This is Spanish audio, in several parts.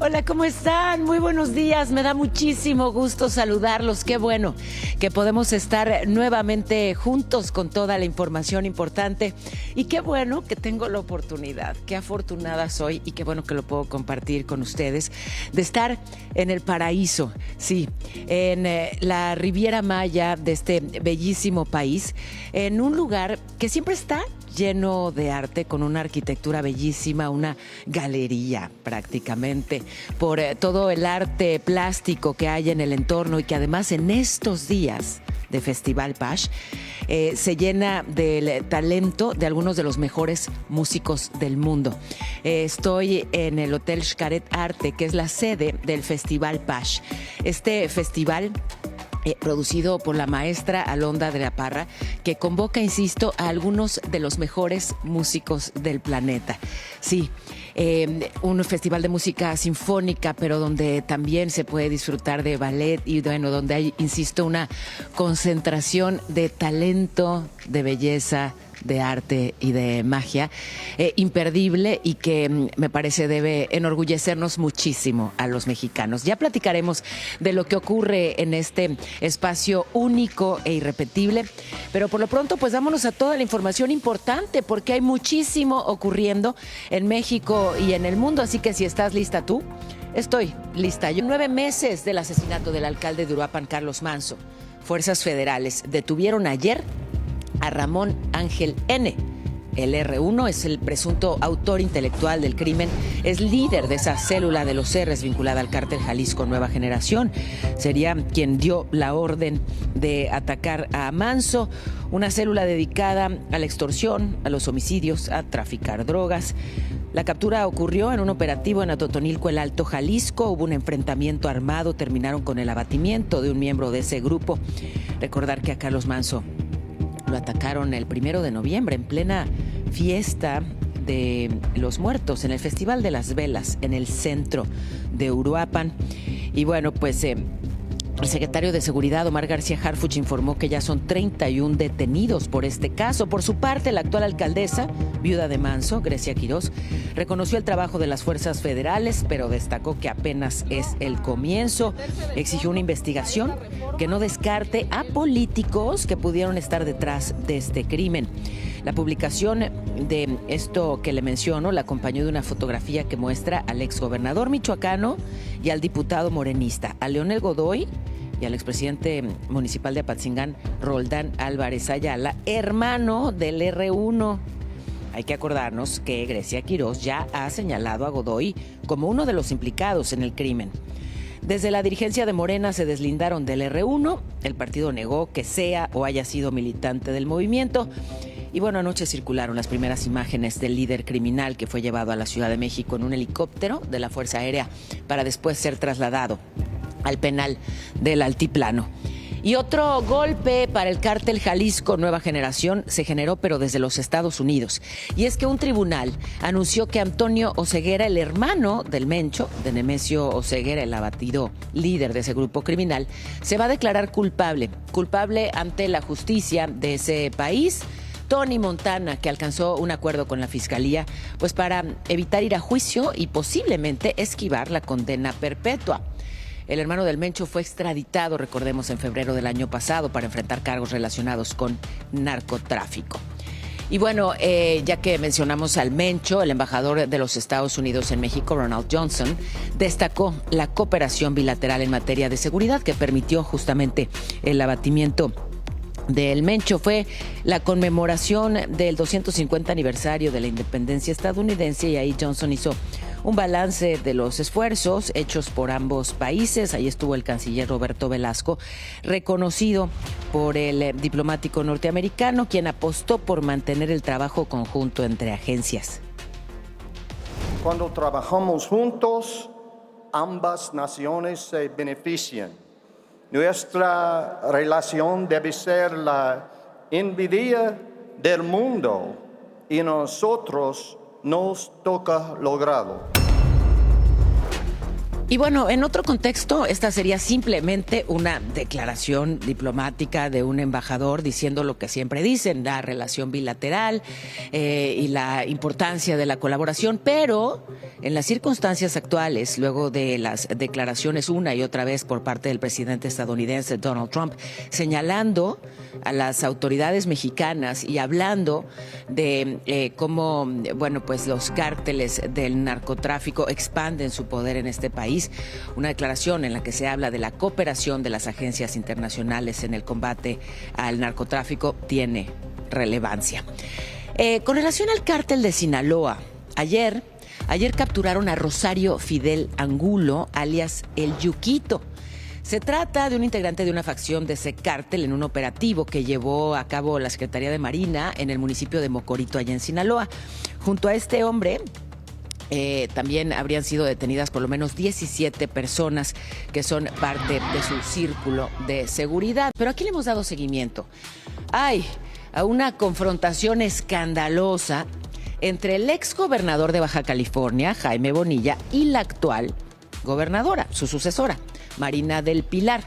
Hola, ¿cómo están? Muy buenos días. Me da muchísimo gusto saludarlos. Qué bueno que podemos estar nuevamente juntos con toda la información importante. Y qué bueno que tengo la oportunidad, qué afortunada soy y qué bueno que lo puedo compartir con ustedes, de estar en el paraíso, sí, en la Riviera Maya de este bellísimo país, en un lugar que siempre está lleno de arte, con una arquitectura bellísima, una galería prácticamente, por todo el arte plástico que hay en el entorno y que además en estos días de Festival Pash se llena del talento de algunos de los mejores músicos del mundo. Estoy en el Hotel Xcaret Arte, que es la sede del Festival Pash. Este festival producido por la maestra Alonda de la Parra, que convoca, insisto, a algunos de los mejores músicos del planeta. Sí, un festival de música sinfónica, pero donde también se puede disfrutar de ballet y, bueno, donde hay, insisto, una concentración de talento, de belleza, de arte y de magia imperdible, y que me parece debe enorgullecernos muchísimo a los mexicanos. Ya platicaremos de lo que ocurre en este espacio único e irrepetible, pero por lo pronto pues vámonos a toda la información importante, porque hay muchísimo ocurriendo en México y en el mundo, así que si estás lista tú, estoy lista. 9 meses del asesinato del alcalde de Uruapan, Carlos Manzo. Fuerzas federales detuvieron ayer a Ramón Ángel N. El R1 es el presunto autor intelectual del crimen, es líder de esa célula de los R's vinculada al cártel Jalisco Nueva Generación. Sería quien dio la orden de atacar a Manzo, una célula dedicada a la extorsión, a los homicidios, a traficar drogas. La captura ocurrió en un operativo en Atotonilco, el Alto Jalisco. Hubo un enfrentamiento armado, terminaron con el abatimiento de un miembro de ese grupo. Recordar que a Carlos Manzo lo atacaron el 1 de noviembre, en plena fiesta de los muertos, en el Festival de las Velas, en el centro de Uruapan. Y bueno, pues el secretario de Seguridad, Omar García Harfuch, informó que ya son 31 detenidos por este caso. Por su parte, la actual alcaldesa, viuda de Manzo, Grecia Quirós, reconoció el trabajo de las fuerzas federales, pero destacó que apenas es el comienzo. Exigió una investigación que no descarte a políticos que pudieron estar detrás de este crimen. La publicación de esto que le menciono la acompañó de una fotografía que muestra al exgobernador michoacano y al diputado morenista, a Leonel Godoy, y al expresidente municipal de Apatzingán, Roldán Álvarez Ayala, hermano del R1. Hay que acordarnos que Grecia Quirós ya ha señalado a Godoy como uno de los implicados en el crimen. Desde la dirigencia de Morena se deslindaron del R1. El partido negó que sea o haya sido militante del movimiento. Y bueno, anoche circularon las primeras imágenes del líder criminal, que fue llevado a la Ciudad de México en un helicóptero de la Fuerza Aérea para después ser trasladado al penal del Altiplano. Y otro golpe para el cártel Jalisco Nueva Generación se generó, pero desde los Estados Unidos. Y es que un tribunal anunció que Antonio Oseguera, el hermano del Mencho, de Nemesio Oseguera, el abatido líder de ese grupo criminal, se va a declarar culpable ante la justicia de ese país. Tony Montana, que alcanzó un acuerdo con la fiscalía, pues para evitar ir a juicio y posiblemente esquivar la condena perpetua. El hermano del Mencho fue extraditado, recordemos, en febrero del año pasado para enfrentar cargos relacionados con narcotráfico. Y bueno, ya que mencionamos al Mencho, el embajador de los Estados Unidos en México, Ronald Johnson, destacó la cooperación bilateral en materia de seguridad que permitió justamente el abatimiento del Mencho. Fue la conmemoración del 250 aniversario de la independencia estadounidense, y ahí Johnson hizo un balance de los esfuerzos hechos por ambos países. Ahí estuvo el canciller Roberto Velasco, reconocido por el diplomático norteamericano, quien apostó por mantener el trabajo conjunto entre agencias. Cuando trabajamos juntos, ambas naciones se benefician. Nuestra relación debe ser la envidia del mundo, y nosotros nos toca lograrlo. Y bueno, en otro contexto, esta sería simplemente una declaración diplomática de un embajador diciendo lo que siempre dicen, la relación bilateral y la importancia de la colaboración, pero en las circunstancias actuales, luego de las declaraciones una y otra vez por parte del presidente estadounidense Donald Trump, señalando a las autoridades mexicanas y hablando de cómo, bueno, pues los cárteles del narcotráfico expanden su poder en este país. Una declaración en la que se habla de la cooperación de las agencias internacionales en el combate al narcotráfico tiene relevancia. Con relación al cártel de Sinaloa, ayer capturaron a Rosario Fidel Angulo, alias El Yuquito. Se trata de un integrante de una facción de ese cártel en un operativo que llevó a cabo la Secretaría de Marina en el municipio de Mocorito, allá en Sinaloa. Junto a este hombre, también habrían sido detenidas por lo menos 17 personas que son parte de su círculo de seguridad. Pero aquí le hemos dado seguimiento. Hay a una confrontación escandalosa entre el ex gobernador de Baja California, Jaime Bonilla, y la actual gobernadora, su sucesora, Marina del Pilar.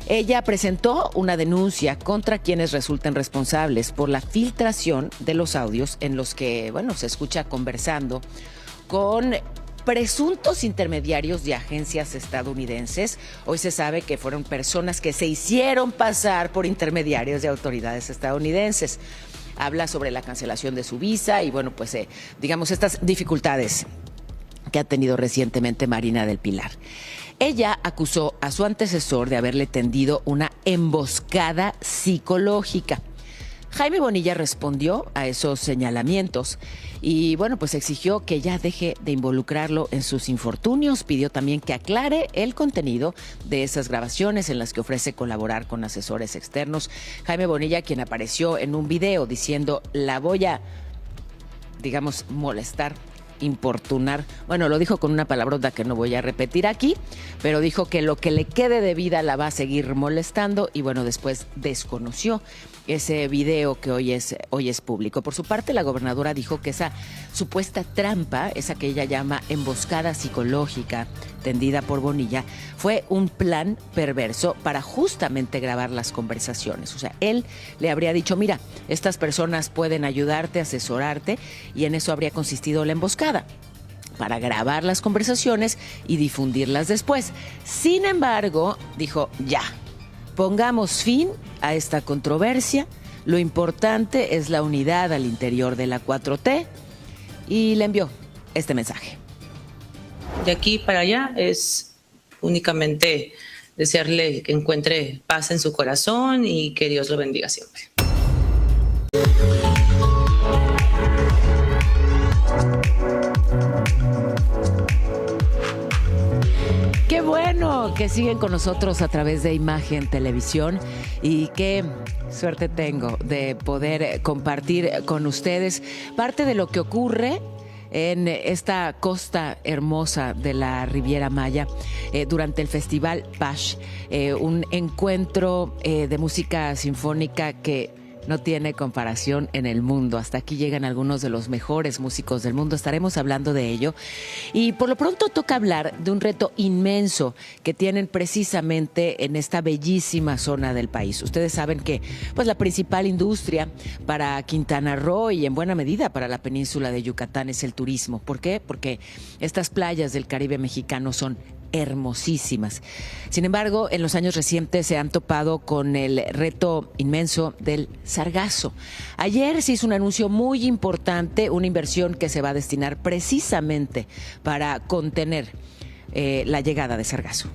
Ella presentó una denuncia contra quienes resulten responsables por la filtración de los audios en los que, bueno, se escucha conversando con presuntos intermediarios de agencias estadounidenses. Hoy se sabe que fueron personas que se hicieron pasar por intermediarios de autoridades estadounidenses. Habla sobre la cancelación de su visa y, bueno, pues digamos estas dificultades que ha tenido recientemente Marina del Pilar. Ella acusó a su antecesor de haberle tendido una emboscada psicológica. Jaime Bonilla respondió a esos señalamientos y, bueno, pues exigió que ya deje de involucrarlo en sus infortunios. Pidió también que aclare el contenido de esas grabaciones en las que ofrece colaborar con asesores externos. Jaime Bonilla, quien apareció en un video diciendo, la voy a, digamos, molestar, importunar. Bueno, lo dijo con una palabrota que no voy a repetir aquí, pero dijo que lo que le quede de vida la va a seguir molestando y, bueno, después desconoció ese video que hoy es público. Por su parte, la gobernadora dijo que esa supuesta trampa, esa que ella llama emboscada psicológica tendida por Bonilla, fue un plan perverso para justamente grabar las conversaciones. O sea, él le habría dicho, mira, estas personas pueden ayudarte, asesorarte, y en eso habría consistido la emboscada, para grabar las conversaciones y difundirlas después. Sin embargo, dijo, ya, pongamos fin a esta controversia. Lo importante es la unidad al interior de la 4T, y le envió este mensaje. De aquí para allá es únicamente desearle que encuentre paz en su corazón y que Dios lo bendiga siempre. Qué bueno que siguen con nosotros a través de Imagen Televisión, y qué suerte tengo de poder compartir con ustedes parte de lo que ocurre en esta costa hermosa de la Riviera Maya durante el Festival Pash, un encuentro de música sinfónica que no tiene comparación en el mundo. Hasta aquí llegan algunos de los mejores músicos del mundo. Estaremos hablando de ello. Y por lo pronto toca hablar de un reto inmenso que tienen precisamente en esta bellísima zona del país. Ustedes saben que pues la principal industria para Quintana Roo y en buena medida para la península de Yucatán es el turismo. ¿Por qué? Porque estas playas del Caribe mexicano son hermosísimas. Sin embargo, en los años recientes se han topado con el reto inmenso del sargazo. Ayer se hizo un anuncio muy importante, una inversión que se va a destinar precisamente para contener la llegada de sargazo.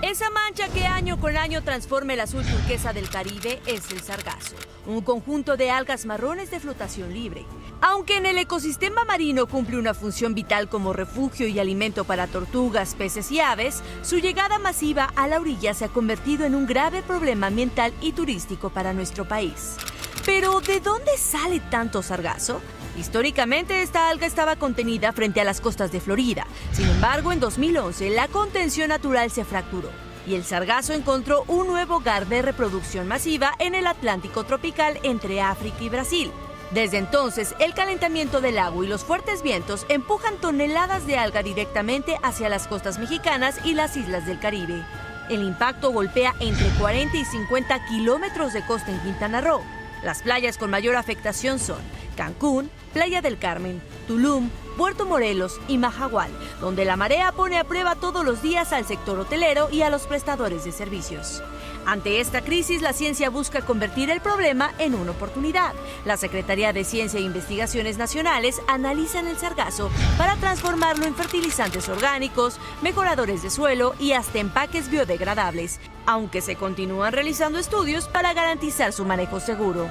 Esa mancha que año con año transforma el azul turquesa del Caribe es el sargazo, un conjunto de algas marrones de flotación libre. Aunque en el ecosistema marino cumple una función vital como refugio y alimento para tortugas, peces y aves, su llegada masiva a la orilla se ha convertido en un grave problema ambiental y turístico para nuestro país. Pero, ¿de dónde sale tanto sargazo? Históricamente, esta alga estaba contenida frente a las costas de Florida. Sin embargo, en 2011, la contención natural se fracturó. y el sargazo encontró un nuevo hogar de reproducción masiva en el Atlántico tropical entre África y Brasil. Desde entonces, el calentamiento del agua y los fuertes vientos empujan toneladas de alga directamente hacia las costas mexicanas y las islas del Caribe. El impacto golpea entre 40 y 50 kilómetros de costa en Quintana Roo. Las playas con mayor afectación son Cancún, Playa del Carmen, Tulum, Puerto Morelos y Mahahual, donde la marea pone a prueba todos los días al sector hotelero y a los prestadores de servicios. Ante esta crisis, la ciencia busca convertir el problema en una oportunidad. La Secretaría de Ciencia e Investigaciones Nacionales analizan el sargazo para transformarlo en fertilizantes orgánicos, mejoradores de suelo y hasta empaques biodegradables, aunque se continúan realizando estudios para garantizar su manejo seguro.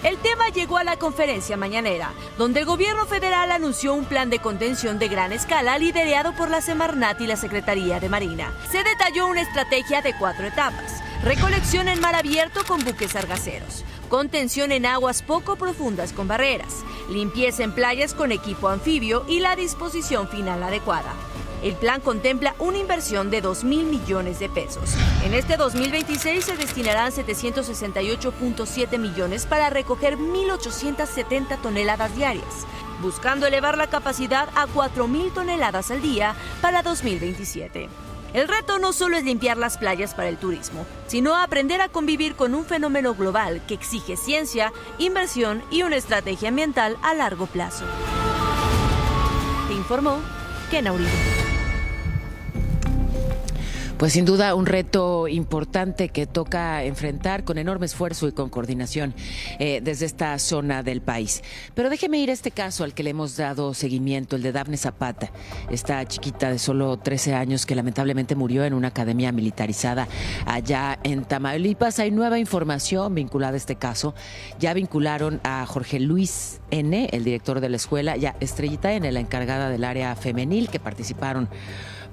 El tema llegó a la conferencia mañanera, donde el gobierno federal anunció un plan de contención de gran escala liderado por la Semarnat y la Secretaría de Marina. Se detalló una estrategia de 4 etapas: recolección en mar abierto con buques sargaceros, contención en aguas poco profundas con barreras, limpieza en playas con equipo anfibio y la disposición final adecuada. El plan contempla una inversión de 2,000 millones de pesos. En este 2026 se destinarán 768.7 millones para recoger 1,870 toneladas diarias, buscando elevar la capacidad a 4,000 toneladas al día para 2027. El reto no solo es limpiar las playas para el turismo, sino aprender a convivir con un fenómeno global que exige ciencia, inversión y una estrategia ambiental a largo plazo. Te informó Kena Uribe. Pues sin duda un reto importante que toca enfrentar con enorme esfuerzo y con coordinación desde esta zona del país. Pero déjeme ir a este caso al que le hemos dado seguimiento, el de Dafne Zapata, esta chiquita de solo 13 años que lamentablemente murió en una academia militarizada allá en Tamaulipas. Hay nueva información vinculada a este caso. Ya vincularon a Jorge Luis N., el director de la escuela, y a Estrellita N., la encargada del área femenil, que participaron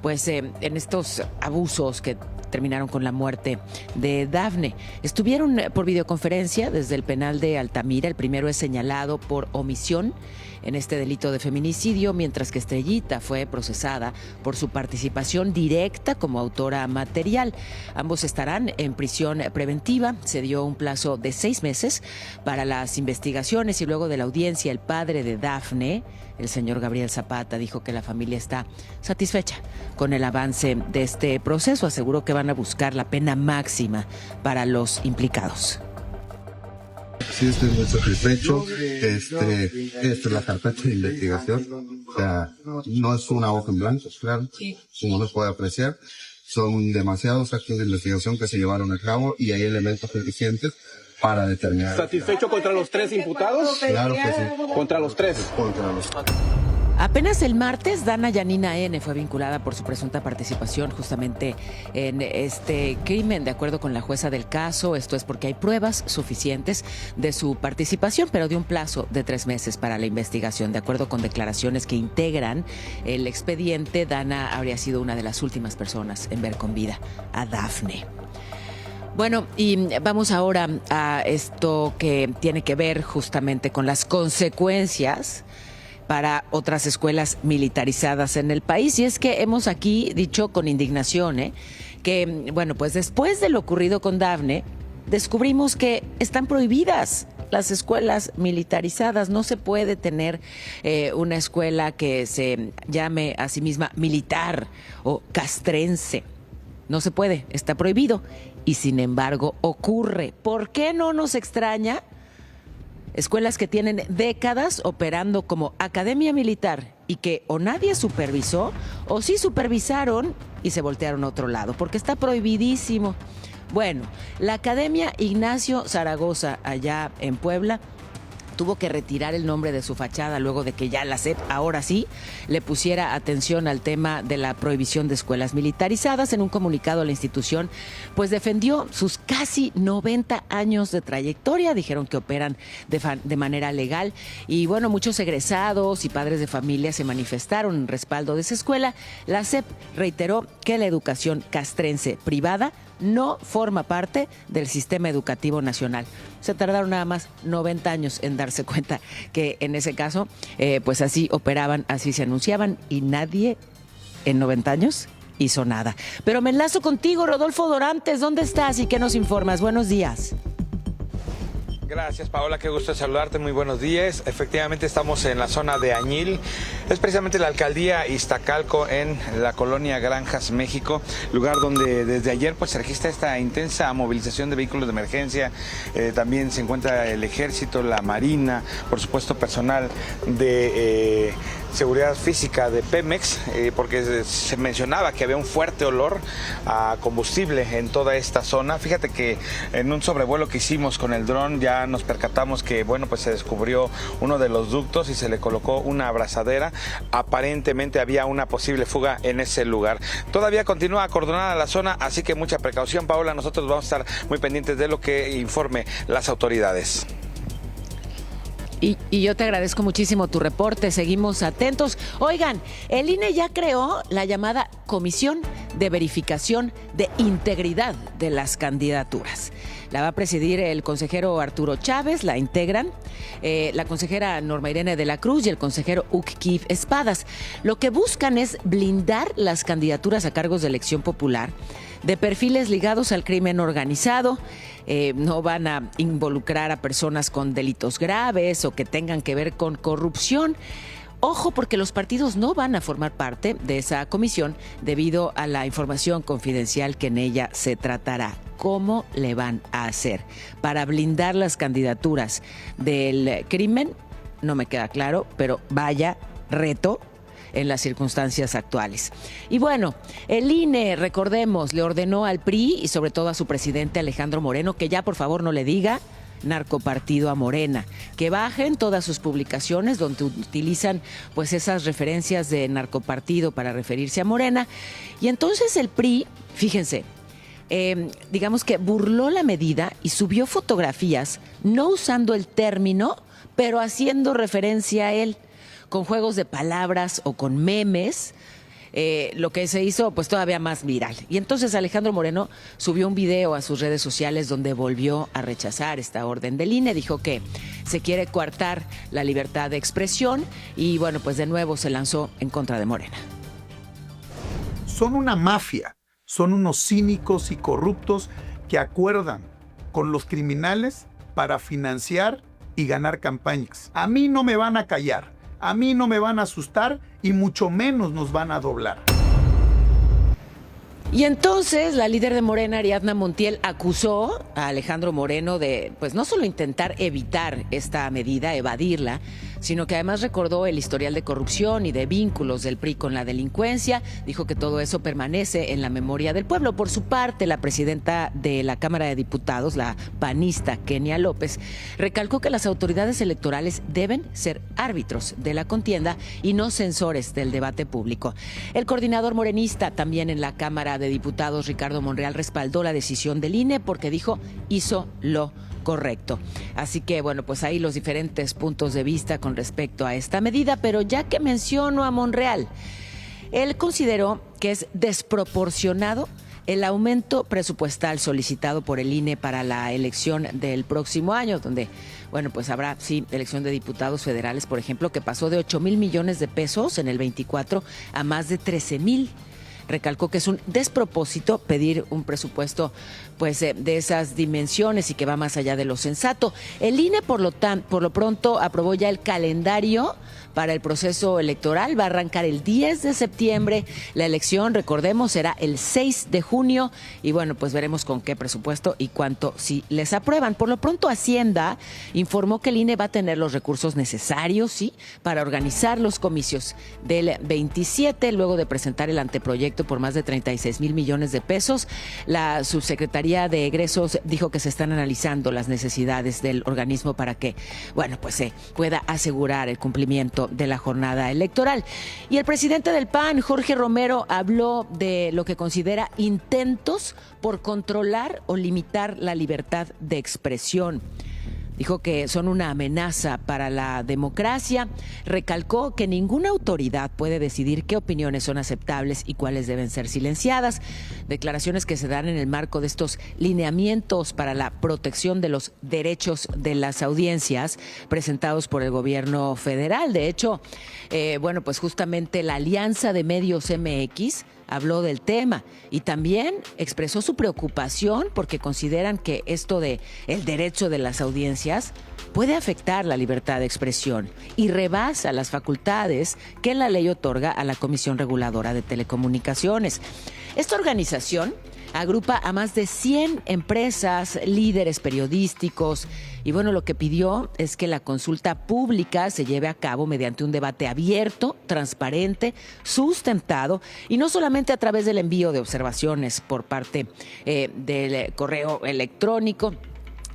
pues en estos abusos que terminaron con la muerte de Dafne. Estuvieron por videoconferencia desde el penal de Altamira. El primero es señalado por omisión en este delito de feminicidio, mientras que Estrellita fue procesada por su participación directa como autora material. Ambos estarán en prisión preventiva. Se dio un plazo de 6 meses para las investigaciones y luego de la audiencia el padre de Dafne, el señor Gabriel Zapata, dijo que la familia está satisfecha con el avance de este proceso. Aseguró que van a buscar la pena máxima para los implicados. Sí, estoy muy satisfecho. Esta es la carpeta de investigación. O sea, no es una hoja en blanco, claro, como nos puede apreciar. Son demasiados actos de investigación que se llevaron a cabo y hay elementos suficientes para determinar. ¿Satisfecho contra los 3 imputados? Claro que sí. ¿Contra los 3? Contra los 3. Apenas el martes, Dana Yanina N. fue vinculada por su presunta participación justamente en este crimen, de acuerdo con la jueza del caso. Esto es porque hay pruebas suficientes de su participación, pero de un plazo de 3 meses para la investigación. De acuerdo con declaraciones que integran el expediente, Dana habría sido una de las últimas personas en ver con vida a Dafne. Bueno, y vamos ahora a esto que tiene que ver justamente con las consecuencias para otras escuelas militarizadas en el país. Y es que hemos aquí dicho con indignación que, bueno, pues después de lo ocurrido con Dafne, descubrimos que están prohibidas las escuelas militarizadas. No se puede tener una escuela que se llame a sí misma militar o castrense. No se puede, está prohibido. Y sin embargo ocurre. ¿Por qué no nos extraña? Escuelas que tienen décadas operando como academia militar y que o nadie supervisó o sí supervisaron y se voltearon a otro lado, porque está prohibidísimo. Bueno, la Academia Ignacio Zaragoza allá en Puebla tuvo que retirar el nombre de su fachada luego de que ya la SEP, ahora sí, le pusiera atención al tema de la prohibición de escuelas militarizadas. En un comunicado, la institución pues defendió sus casi 90 años de trayectoria. Dijeron que operan de manera legal y bueno, muchos egresados y padres de familia se manifestaron en respaldo de esa escuela. La SEP reiteró que la educación castrense privada no forma parte del sistema educativo nacional. Se tardaron nada más 90 años en darse cuenta que en ese caso, pues así operaban, así se anunciaban y nadie en 90 años hizo nada. Pero me enlazo contigo, Rodolfo Dorantes. ¿Dónde estás y qué nos informas? Buenos días. Gracias, Paola, qué gusto saludarte, muy buenos días. Efectivamente estamos en la zona de Añil, es precisamente la alcaldía Iztacalco en la colonia Granjas, México, lugar donde desde ayer pues se registra esta intensa movilización de vehículos de emergencia. También se encuentra el ejército, la marina, por supuesto personal de seguridad física de Pemex, porque se mencionaba que había un fuerte olor a combustible en toda esta zona. Fíjate que en un sobrevuelo que hicimos con el dron ya nos percatamos que, bueno, pues se descubrió uno de los ductos y se le colocó una abrazadera. Aparentemente había una posible fuga en ese lugar. Todavía continúa acordonada la zona, así que mucha precaución, Paola. Nosotros vamos a estar muy pendientes de lo que informe las autoridades. Y yo te agradezco muchísimo tu reporte, seguimos atentos. Oigan, el INE ya creó la llamada Comisión de Verificación de Integridad de las Candidaturas. La va a presidir el consejero Arturo Chávez, la integran la consejera Norma Irene de la Cruz y el consejero Uckif Espadas. Lo que buscan es blindar las candidaturas a cargos de elección popular de perfiles ligados al crimen organizado. No van a involucrar a personas con delitos graves o que tengan que ver con corrupción. Ojo, porque los partidos no van a formar parte de esa comisión debido a la información confidencial que en ella se tratará. ¿Cómo le van a hacer para blindar las candidaturas del crimen? No me queda claro, pero vaya reto en las circunstancias actuales. Y bueno, el INE, recordemos, le ordenó al PRI y sobre todo a su presidente Alejandro Moreno que ya por favor no le diga narcopartido a Morena, que bajen todas sus publicaciones donde utilizan pues esas referencias de narcopartido para referirse a Morena. Y entonces el PRI, fíjense, digamos que burló la medida y subió fotografías no usando el término, pero haciendo referencia a él, con juegos de palabras o con memes, lo que se hizo pues todavía más viral. Y entonces Alejandro Moreno subió un video a sus redes sociales donde volvió a rechazar esta orden del INE, dijo que se quiere coartar la libertad de expresión y bueno, pues de nuevo se lanzó en contra de Morena. Son una mafia, son unos cínicos y corruptos que acuerdan con los criminales para financiar y ganar campañas. A mí no me van a callar. A mí no me van a asustar y mucho menos nos van a doblar. Y entonces la líder de Morena, Ariadna Montiel, acusó a Alejandro Moreno de, pues no solo intentar evitar esta medida, evadirla, sino que además recordó el historial de corrupción y de vínculos del PRI con la delincuencia. Dijo que todo eso permanece en la memoria del pueblo. Por su parte, la presidenta de la Cámara de Diputados, la panista Kenia López, recalcó que las autoridades electorales deben ser árbitros de la contienda y no censores del debate público. El coordinador morenista también en la Cámara de Diputados, Ricardo Monreal, respaldó la decisión del INE porque dijo hizo lo correcto. Así que bueno, pues ahí los diferentes puntos de vista con respecto a esta medida, pero ya que menciono a Monreal, él consideró que es desproporcionado el aumento presupuestal solicitado por el INE para la elección del próximo año, donde, bueno, pues habrá, sí, elección de diputados federales, por ejemplo, que pasó de 8,000 millones de pesos en el 24 a más de 13,000. Recalcó que es un despropósito pedir un presupuesto pues de esas dimensiones y que va más allá de lo sensato. El INE, por lo pronto, aprobó ya el calendario para el proceso electoral. Va a arrancar el 10 de septiembre. La elección, recordemos, será el 6 de junio. Y bueno, pues veremos con qué presupuesto y cuánto si les aprueban. Por lo pronto, Hacienda informó que el INE va a tener los recursos necesarios, sí, para organizar los comicios del 27, luego de presentar el anteproyecto por más de 36,000 millones de pesos. La subsecretaría de Egresos dijo que se están analizando las necesidades del organismo para que, bueno, pues se pueda asegurar el cumplimiento de la jornada electoral. Y el presidente del PAN, Jorge Romero, habló de lo que considera intentos por controlar o limitar la libertad de expresión. Dijo que son una amenaza para la democracia. Recalcó que ninguna autoridad puede decidir qué opiniones son aceptables y cuáles deben ser silenciadas. Declaraciones que se dan en el marco de estos lineamientos para la protección de los derechos de las audiencias presentados por el gobierno federal. De hecho, bueno, pues justamente la Alianza de Medios MX habló del tema y también expresó su preocupación porque consideran que esto de el derecho de las audiencias puede afectar la libertad de expresión y rebasa las facultades que la ley otorga a la Comisión Reguladora de Telecomunicaciones. Esta organización agrupa a más de 100 empresas, líderes periodísticos y bueno, lo que pidió es que la consulta pública se lleve a cabo mediante un debate abierto, transparente, sustentado y no solamente a través del envío de observaciones por parte del correo electrónico.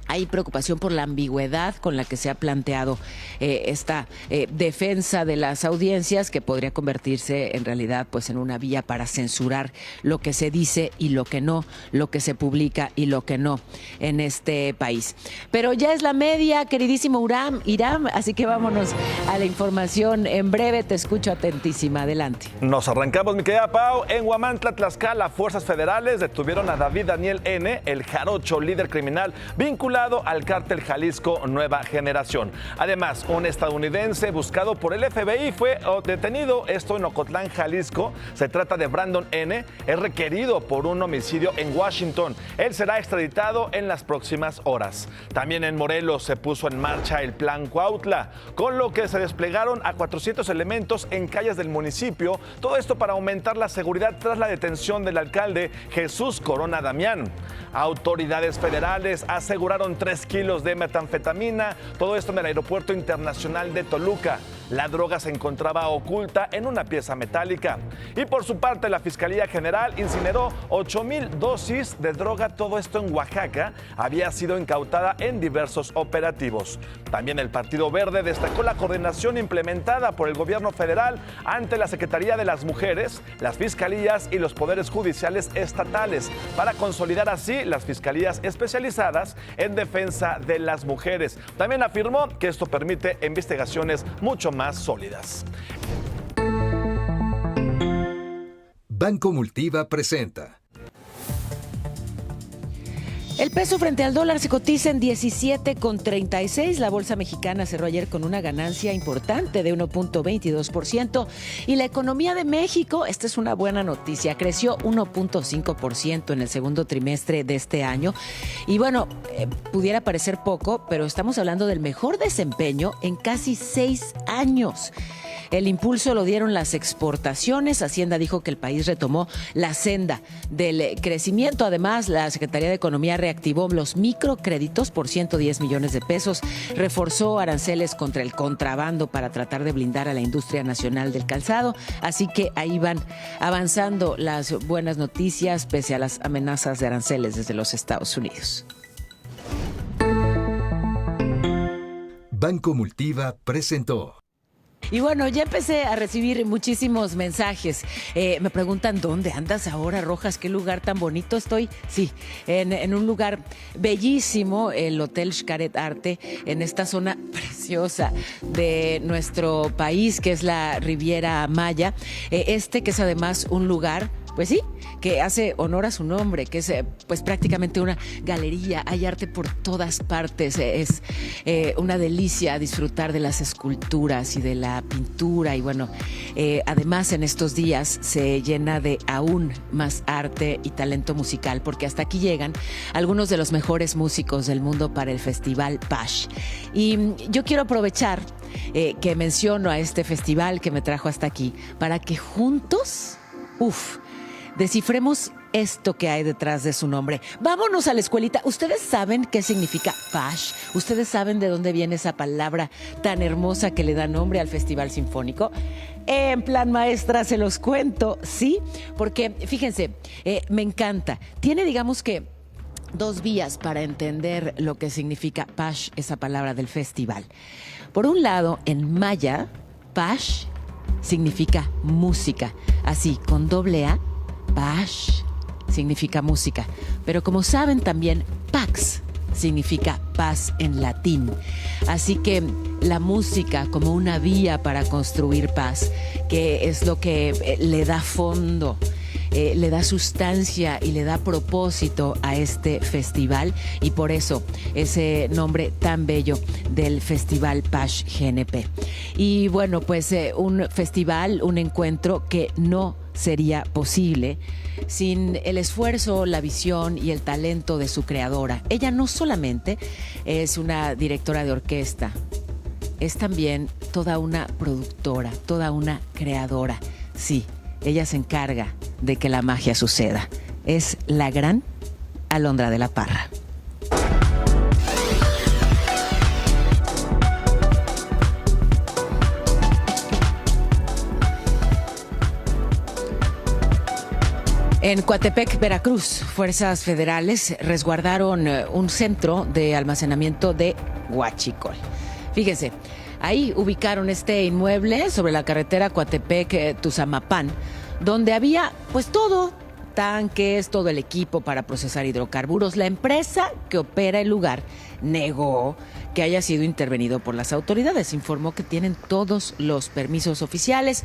Hay preocupación por la ambigüedad con la que se ha planteado esta defensa de las audiencias, que podría convertirse en realidad pues en una vía para censurar lo que se dice y lo que no, lo que se publica y lo que no en este país. Pero ya es la media, queridísimo Iram, así que vámonos a la información. En breve te escucho atentísima. Adelante. Nos arrancamos, mi querida Pau. En Huamantla, Tlaxcala, fuerzas federales detuvieron a David Daniel N., el jarocho líder criminal vinculado al cártel Jalisco Nueva Generación. Además, un estadounidense buscado por el FBI fue detenido, esto en Ocotlán, Jalisco. Se trata de Brandon N., es requerido por un homicidio en Washington. Él será extraditado en las próximas horas. También en Morelos se puso en marcha el Plan Cuautla, con lo que se desplegaron a 400 elementos en calles del municipio. Todo esto para aumentar la seguridad tras la detención del alcalde Jesús Corona Damián. Autoridades federales aseguraron 3 kilos de metanfetamina, todo esto en el Aeropuerto Internacional de Toluca. La droga se encontraba oculta en una pieza metálica. Y por su parte, la Fiscalía General incineró 8,000 dosis de droga, todo esto en Oaxaca. Había sido incautada en diversos operativos. También el Partido Verde destacó la coordinación implementada por el gobierno federal ante la Secretaría de las Mujeres, las fiscalías y los poderes judiciales estatales para consolidar así las fiscalías especializadas en defensa de las mujeres. También afirmó que esto permite investigaciones mucho más sólidas. Banco Multiva presenta. El peso frente al dólar se cotiza en 17,36. La bolsa mexicana cerró ayer con una ganancia importante de 1.22%. Y la economía de México, esta es una buena noticia, creció 1.5% en el segundo trimestre de este año. Y bueno, pudiera parecer poco, pero estamos hablando del mejor desempeño en casi 6 años. El impulso lo dieron las exportaciones. Hacienda dijo que el país retomó la senda del crecimiento. Además, la Secretaría de Economía reactivó los microcréditos por 110 millones de pesos, reforzó aranceles contra el contrabando para tratar de blindar a la industria nacional del calzado. Así que ahí van avanzando las buenas noticias pese a las amenazas de aranceles desde los Estados Unidos. Banco Multiva presentó. Y bueno, ya empecé a recibir muchísimos mensajes. Me preguntan, ¿dónde andas ahora, Rojas? ¿Qué lugar tan bonito estoy? Sí, en un lugar bellísimo, el Hotel Xcaret Arte, en esta zona preciosa de nuestro país, que es la Riviera Maya. Que es además un lugar, pues sí, que hace honor a su nombre, que es pues prácticamente una galería. Hay arte por todas partes. Es una delicia disfrutar de las esculturas y de la pintura. Y bueno, además en estos días se llena de aún más arte y talento musical, porque hasta aquí llegan algunos de los mejores músicos del mundo para el Festival Pash. Y yo quiero aprovechar que menciono a este festival que me trajo hasta aquí para que juntos, descifremos esto que hay detrás de su nombre. Vámonos a la escuelita. ¿Ustedes saben qué significa Pash? ¿Ustedes saben de dónde viene esa palabra tan hermosa que le da nombre al Festival Sinfónico? En plan maestra se los cuento, ¿sí? Porque, fíjense, me encanta. Tiene, digamos que, 2 vías para entender lo que significa Pash, esa palabra del festival. Por un lado, en maya, Pash significa música. Así, con doble A, Pash significa música, pero como saben también Pax significa paz en latín. Así que la música como una vía para construir paz, que es lo que le da fondo, le da sustancia y le da propósito a este festival, y por eso ese nombre tan bello del Festival Pash GNP. Y bueno, pues un festival, un encuentro que no sería posible sin el esfuerzo, la visión y el talento de su creadora. Ella no solamente es una directora de orquesta, es también toda una productora, toda una creadora. Sí, ella se encarga de que la magia suceda. Es la gran Alondra de la Parra. En Coatepec, Veracruz, fuerzas federales resguardaron un centro de almacenamiento de huachicol. Fíjense, ahí ubicaron este inmueble sobre la carretera Coatepec-Tuzamapán, donde había pues todo, tanques, todo el equipo para procesar hidrocarburos. La empresa que opera el lugar negó que haya sido intervenido por las autoridades. Informó que tienen todos los permisos oficiales,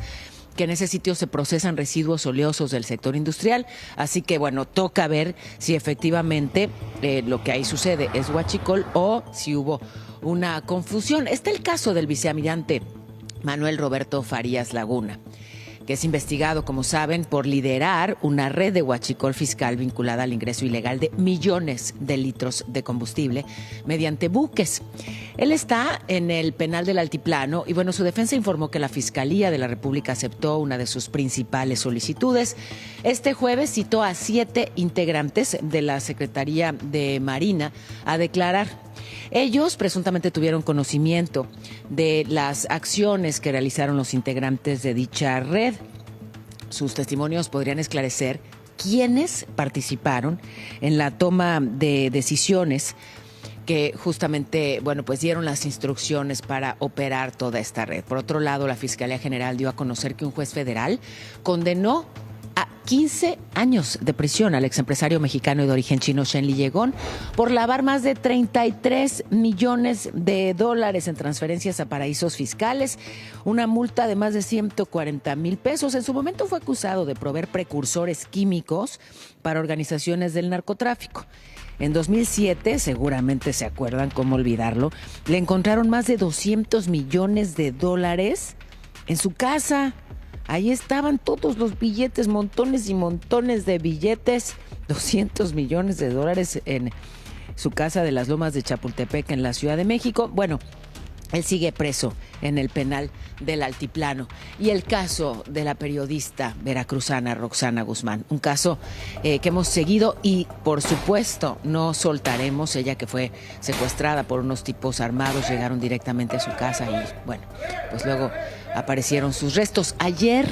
que en ese sitio se procesan residuos oleosos del sector industrial. Así que, bueno, toca ver si efectivamente lo que ahí sucede es huachicol o si hubo una confusión. Está el caso del vicealmirante Manuel Roberto Farías Laguna, que es investigado, como saben, por liderar una red de huachicol fiscal vinculada al ingreso ilegal de millones de litros de combustible mediante buques. Él está en el penal del Altiplano y, bueno, su defensa informó que la Fiscalía de la República aceptó una de sus principales solicitudes. Este jueves citó a 7 integrantes de la Secretaría de Marina a declarar. Ellos presuntamente tuvieron conocimiento de las acciones que realizaron los integrantes de dicha red. Sus testimonios podrían esclarecer quiénes participaron en la toma de decisiones que justamente, bueno, pues dieron las instrucciones para operar toda esta red. Por otro lado, la Fiscalía General dio a conocer que un juez federal condenó a 15 años de prisión al exempresario mexicano y de origen chino Shenli Yegón por lavar más de 33 millones de dólares en transferencias a paraísos fiscales, una multa de más de 140,000 pesos. En su momento fue acusado de proveer precursores químicos para organizaciones del narcotráfico. En 2007, seguramente se acuerdan, cómo olvidarlo, le encontraron más de 200 millones de dólares en su casa. Ahí estaban todos los billetes, montones y montones de billetes, 200 millones de dólares en su casa de las Lomas de Chapultepec en la Ciudad de México. Bueno, él sigue preso en el penal del Altiplano. Y el caso de la periodista veracruzana Roxana Guzmán, un caso que hemos seguido y, por supuesto, no soltaremos. Ella, que fue secuestrada por unos tipos armados, llegaron directamente a su casa y, bueno, pues luego aparecieron sus restos. Ayer,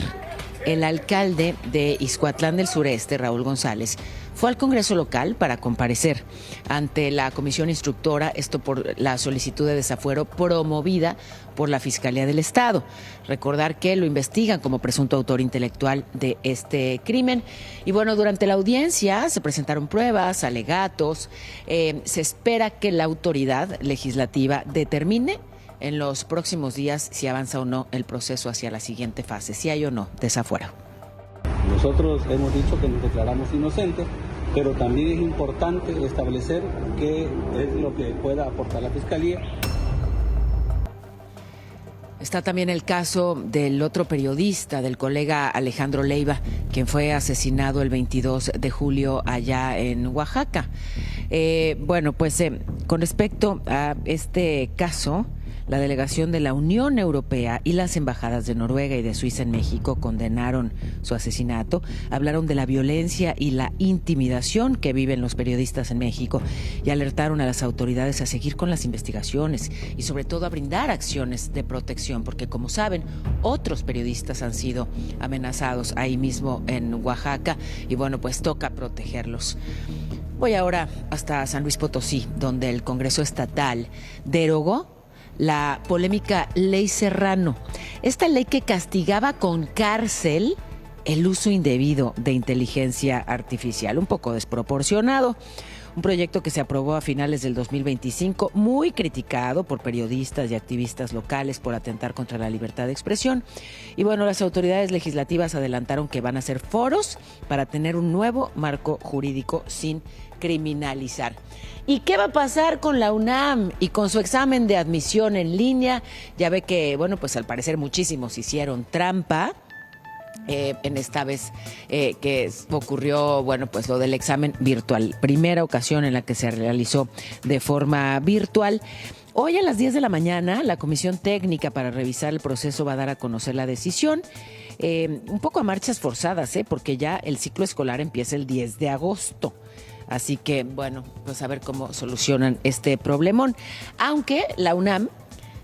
el alcalde de Ixcuatlán del Sureste, Raúl González, fue al Congreso local para comparecer ante la comisión instructora, esto por la solicitud de desafuero promovida por la Fiscalía del Estado. Recordar que lo investigan como presunto autor intelectual de este crimen. Y bueno, durante la audiencia se presentaron pruebas, alegatos. Se espera que la autoridad legislativa determine en los próximos días si avanza o no el proceso hacia la siguiente fase, si hay o no desafuero. Nosotros hemos dicho que nos declaramos inocentes, pero también es importante establecer qué es lo que pueda aportar la Fiscalía. Está también el caso del otro periodista, del colega Alejandro Leiva, quien fue asesinado el 22 de julio allá en Oaxaca. Bueno, pues con respecto a este caso, la delegación de la Unión Europea y las embajadas de Noruega y de Suiza en México condenaron su asesinato, hablaron de la violencia y la intimidación que viven los periodistas en México y alertaron a las autoridades a seguir con las investigaciones y sobre todo a brindar acciones de protección, porque, como saben, otros periodistas han sido amenazados ahí mismo en Oaxaca y, bueno, pues toca protegerlos. Voy ahora hasta San Luis Potosí, donde el Congreso Estatal derogó la polémica Ley Serrano, esta ley que castigaba con cárcel el uso indebido de inteligencia artificial, un poco desproporcionado. Un proyecto que se aprobó a finales del 2025, muy criticado por periodistas y activistas locales por atentar contra la libertad de expresión. Y bueno, las autoridades legislativas adelantaron que van a hacer foros para tener un nuevo marco jurídico sin criminalizar. ¿Y qué va a pasar con la UNAM y con su examen de admisión en línea? Ya ve que, bueno, pues al parecer muchísimos hicieron trampa en esta vez que ocurrió, bueno, pues lo del examen virtual. Primera ocasión en la que se realizó de forma virtual. Hoy a las 10 de la mañana, la Comisión Técnica para revisar el proceso va a dar a conocer la decisión. Un poco a marchas forzadas, porque ya el ciclo escolar empieza el 10 de agosto. Así que, bueno, pues a ver cómo solucionan este problemón. Aunque la UNAM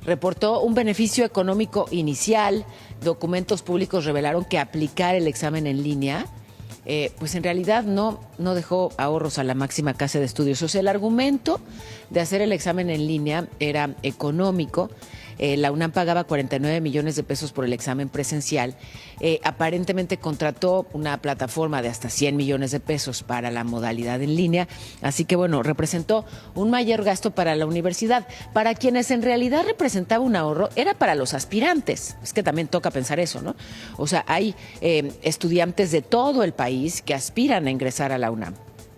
reportó un beneficio económico inicial, documentos públicos revelaron que aplicar el examen en línea, pues en realidad no dejó ahorros a la máxima casa de estudios. O sea, el argumento de hacer el examen en línea era económico. La UNAM pagaba 49 millones de pesos por el examen presencial. Aparentemente contrató una plataforma de hasta 100 millones de pesos para la modalidad en línea. Así que, bueno, representó un mayor gasto para la universidad. Para quienes en realidad representaba un ahorro, era para los aspirantes. Es que también toca pensar eso, ¿no? O sea, hay estudiantes de todo el país que aspiran a ingresar a la UNAM.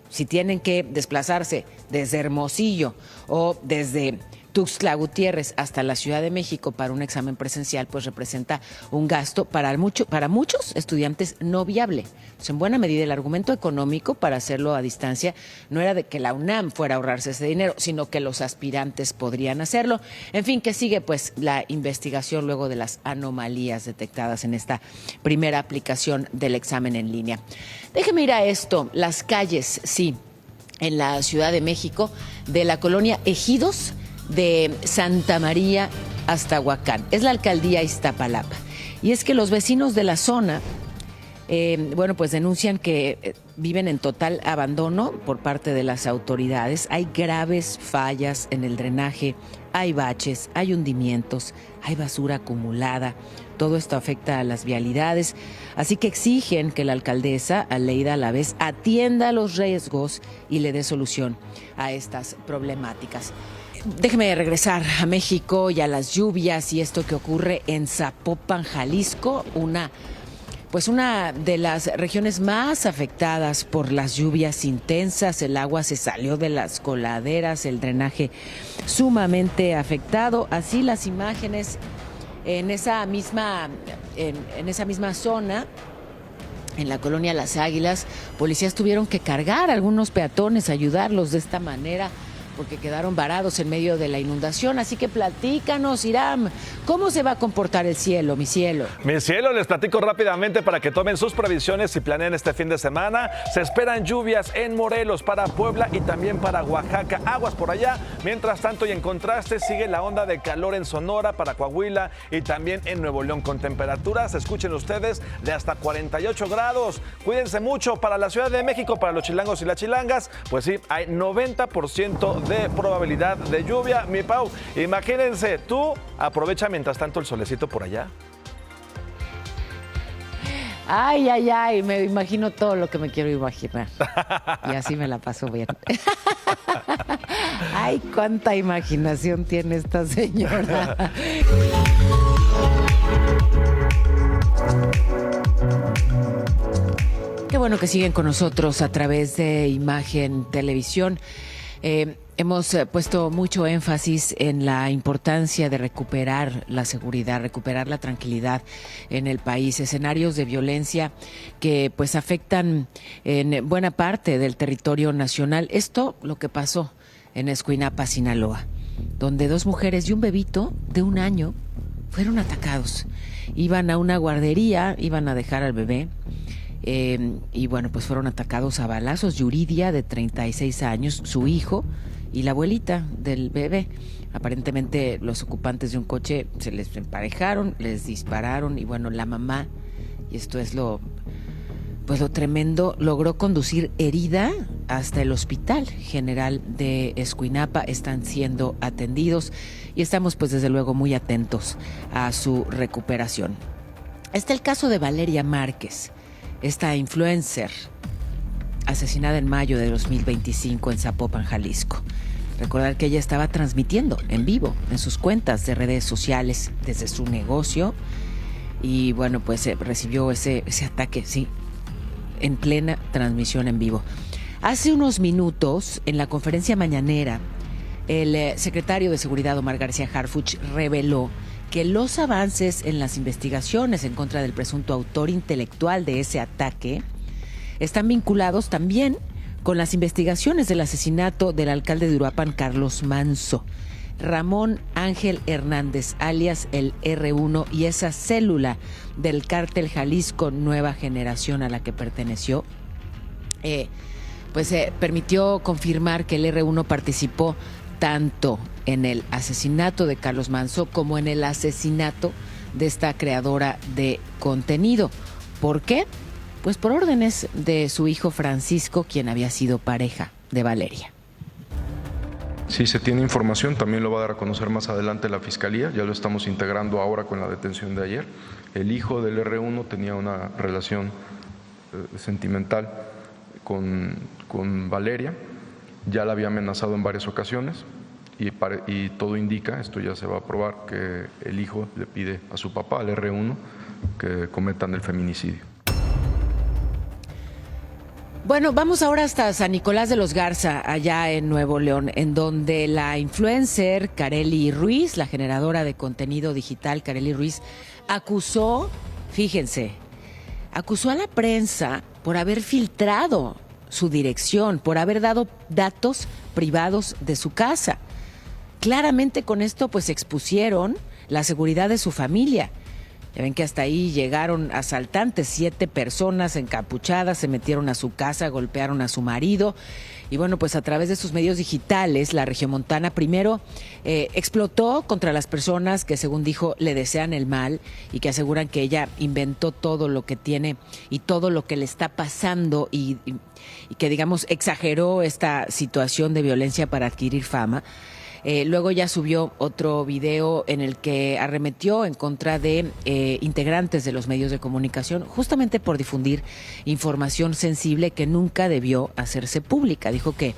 Si tienen que desplazarse desde Hermosillo o desde Tuxtla Gutiérrez hasta la Ciudad de México para un examen presencial, pues representa un gasto para muchos estudiantes no viable. Pues en buena medida el argumento económico para hacerlo a distancia no era de que la UNAM fuera a ahorrarse ese dinero, sino que los aspirantes podrían hacerlo. En fin, que sigue pues la investigación luego de las anomalías detectadas en esta primera aplicación del examen en línea. Déjeme ir a esto, las calles, sí, en la Ciudad de México, de la colonia Ejidos, de Santa María hasta Huacán. Es la alcaldía Iztapalapa. Y es que los vecinos de la zona, bueno, pues denuncian que viven en total abandono por parte de las autoridades. Hay graves fallas en el drenaje, hay baches, hay hundimientos, hay basura acumulada. Todo esto afecta a las vialidades. Así que exigen que la alcaldesa, Aleida Alavés, atienda los riesgos y le dé solución a estas problemáticas. Déjeme regresar a México y a las lluvias y esto que ocurre en Zapopan, Jalisco, una de las regiones más afectadas por las lluvias intensas. El agua se salió de las coladeras, el drenaje sumamente afectado. Así las imágenes en esa misma zona. En la colonia Las Águilas, policías tuvieron que cargar a algunos peatones, ayudarlos de esta manera, porque quedaron varados en medio de la inundación. Así que platícanos, Iram, ¿cómo se va a comportar el cielo, mi cielo? Mi cielo, les platico rápidamente para que tomen sus previsiones y planeen este fin de semana. Se esperan lluvias en Morelos, para Puebla y también para Oaxaca. Aguas por allá. Mientras tanto, y en contraste, sigue la onda de calor en Sonora, para Coahuila y también en Nuevo León, con temperaturas, escuchen ustedes, de hasta 48 grados. Cuídense mucho. Para la Ciudad de México, para los chilangos y las chilangas, pues sí, hay 90% de probabilidad de lluvia. Mi Pau, imagínense, tú aprovecha mientras tanto el solecito por allá. Ay, me imagino todo lo que me quiero imaginar. Y así me la paso bien. Ay, cuánta imaginación tiene esta señora. Qué bueno que siguen con nosotros a través de Imagen Televisión. Hemos puesto mucho énfasis en la importancia de recuperar la seguridad, recuperar la tranquilidad en el país. Escenarios de violencia que pues afectan en buena parte del territorio nacional. Esto lo que pasó en Escuinapa, Sinaloa, donde 2 mujeres y un bebito de 1 año fueron atacados. Iban a una guardería, iban a dejar al bebé. Y bueno, pues fueron atacados a balazos. Yuridia, de 36 años, su hijo y la abuelita del bebé. Aparentemente los ocupantes de un coche se les emparejaron, les dispararon y bueno, la mamá, y esto es lo tremendo, logró conducir herida hasta el Hospital General de Escuinapa. Están siendo atendidos y estamos pues desde luego muy atentos a su recuperación. Está el caso de Valeria Márquez, esta influencer asesinada en mayo de 2025 en Zapopan, Jalisco. Recordar que ella estaba transmitiendo en vivo en sus cuentas de redes sociales desde su negocio y bueno, pues recibió ese ataque, sí, en plena transmisión en vivo. Hace unos minutos, en la conferencia mañanera, el secretario de Seguridad, Omar García Harfuch, reveló que los avances en las investigaciones en contra del presunto autor intelectual de ese ataque están vinculados también con las investigaciones del asesinato del alcalde de Uruapan, Carlos Manso. Ramón Ángel Hernández, alias el R1, y esa célula del cártel Jalisco Nueva Generación a la que perteneció, permitió confirmar que el R1 participó tanto en el asesinato de Carlos Manso como en el asesinato de esta creadora de contenido. ¿Por qué? Pues por órdenes de su hijo Francisco, quien había sido pareja de Valeria. Sí, se tiene información, también lo va a dar a conocer más adelante la Fiscalía, ya lo estamos integrando ahora con la detención de ayer. El hijo del R1 tenía una relación sentimental con Valeria, ya la había amenazado en varias ocasiones y todo indica, esto ya se va a probar, que el hijo le pide a su papá, al R1, que cometan el feminicidio. Bueno, vamos ahora hasta San Nicolás de los Garza, allá en Nuevo León, en donde la influencer Kareli Ruiz, la generadora de contenido digital Kareli Ruiz, acusó a la prensa por haber filtrado su dirección, por haber dado datos privados de su casa. Claramente con esto pues expusieron la seguridad de su familia. Ya ven que hasta ahí llegaron asaltantes, 7 personas encapuchadas, se metieron a su casa, golpearon a su marido. Y bueno, pues a través de sus medios digitales, la regiomontana primero explotó contra las personas que, según dijo, le desean el mal y que aseguran que ella inventó todo lo que tiene y todo lo que le está pasando y que, digamos, exageró esta situación de violencia para adquirir fama. Luego ya subió otro video en el que arremetió en contra de integrantes de los medios de comunicación, justamente por difundir información sensible que nunca debió hacerse pública. Dijo que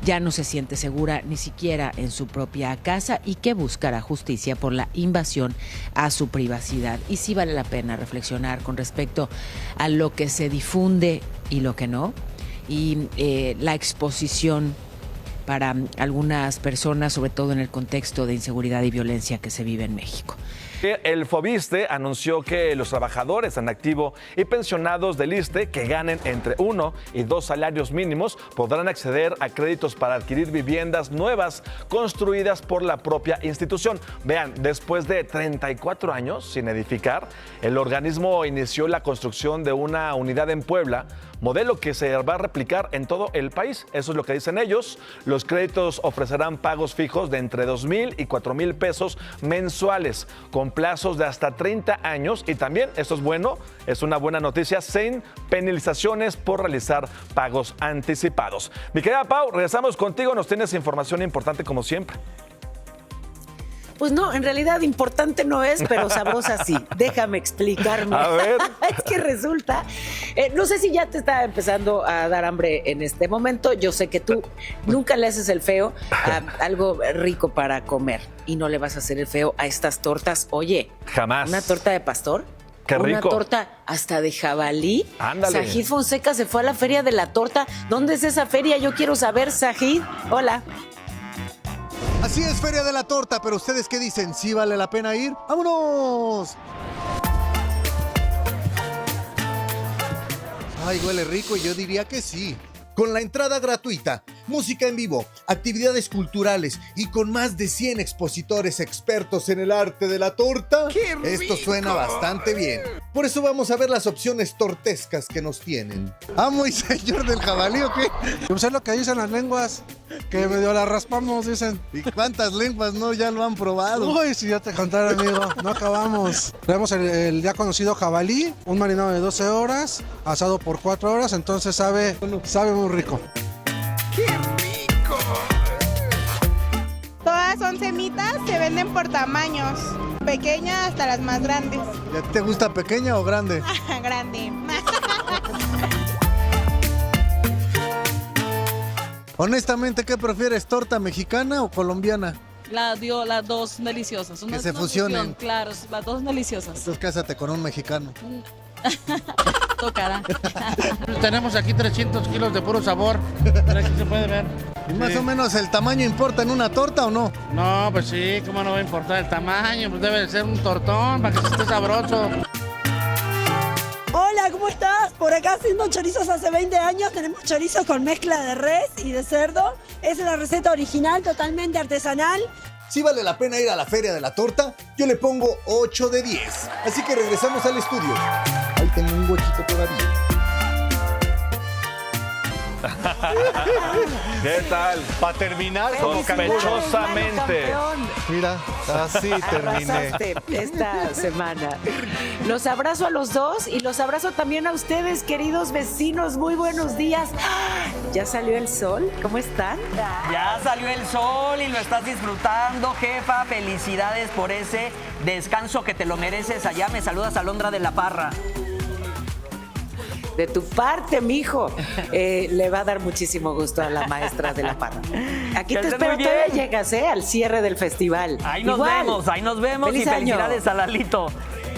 ya no se siente segura ni siquiera en su propia casa y que buscará justicia por la invasión a su privacidad. Y sí vale la pena reflexionar con respecto a lo que se difunde y lo que no, y la exposición para algunas personas, sobre todo en el contexto de inseguridad y violencia que se vive en México. El Fobiste anunció que los trabajadores en activo y pensionados del ISSSTE que ganen entre 1 y 2 salarios mínimos podrán acceder a créditos para adquirir viviendas nuevas construidas por la propia institución. Vean, después de 34 años sin edificar, el organismo inició la construcción de una unidad en Puebla, modelo que se va a replicar en todo el país. Eso es lo que dicen ellos. Los créditos ofrecerán pagos fijos de entre 2,000 y 4,000 pesos mensuales, con plazos de hasta 30 años y también, esto es bueno, es una buena noticia, sin penalizaciones por realizar pagos anticipados. Mi querida Pau, regresamos contigo, nos tienes información importante como siempre. Pues no, en realidad importante no es, pero sabrosa sí. Déjame explicarme. A ver. Es que resulta, no sé si ya te está empezando a dar hambre en este momento. Yo sé que tú nunca le haces el feo a algo rico para comer y no le vas a hacer el feo a estas tortas. Oye, jamás. ¿Una torta de pastor? Qué rico. Una torta hasta de jabalí. Ándale. Sajid Fonseca se fue a la feria de la torta. ¿Dónde es esa feria? Yo quiero saber, Sajid. Hola. Así es, Feria de la Torta, pero ¿ustedes qué dicen? ¿Sí vale la pena ir? ¡Vámonos! Ay, huele rico y yo diría que sí. Con la entrada gratuita, música en vivo, actividades culturales y con más de 100 expositores expertos en el arte de la torta, esto suena bastante bien. Por eso vamos a ver las opciones tortescas que nos tienen. ¿Amo y señor del jabalí o qué? Pues es lo que dicen las lenguas, que medio las raspamos, dicen. ¿Y cuántas lenguas no ya lo han probado? Uy, si ya te contara, amigo, no acabamos. Tenemos el ya conocido jabalí, un marinado de 12 horas, asado por 4 horas, entonces sabe muy rico. ¡Qué rico! Todas son semitas, se venden por tamaños, pequeñas hasta las más grandes. ¿Te gusta pequeña o grande? Grande. Honestamente, ¿qué prefieres, torta mexicana o colombiana? Las dos deliciosas. Que se fusionen. Claro, las dos deliciosas. Entonces cásate con un mexicano. Tocará. Tenemos aquí 300 kilos de puro sabor. Mira, aquí se puede ver. ¿Y más o menos el tamaño importa en una torta o no? No, pues sí, ¿cómo no va a importar el tamaño? Pues debe de ser un tortón para que esté sabroso. Hola, ¿cómo estás? Por acá haciendo chorizos hace 20 años. Tenemos chorizos con mezcla de res y de cerdo. Es la receta original, totalmente artesanal. Si vale la pena ir a la feria de la torta, yo le pongo 8 de 10. Así que regresamos al estudio. Ahí tengo un huequito todavía. ¿Qué tal? Para terminar, sospechosamente. Mira, así terminé. Arrasaste esta semana. Los abrazo a los dos y los abrazo también a ustedes, queridos vecinos. Muy buenos días. ¿Ya salió el sol? ¿Cómo están? Ya salió el sol y lo estás disfrutando, jefa. Felicidades por ese descanso que te lo mereces. Allá me saludas, Alondra de la Parra. De tu parte, mijo. Le va a dar muchísimo gusto a la maestra de la Parra. Aquí te espero, todavía llegas, al cierre del festival. Ahí nos vemos Feliz y felicidades año. a Lalito.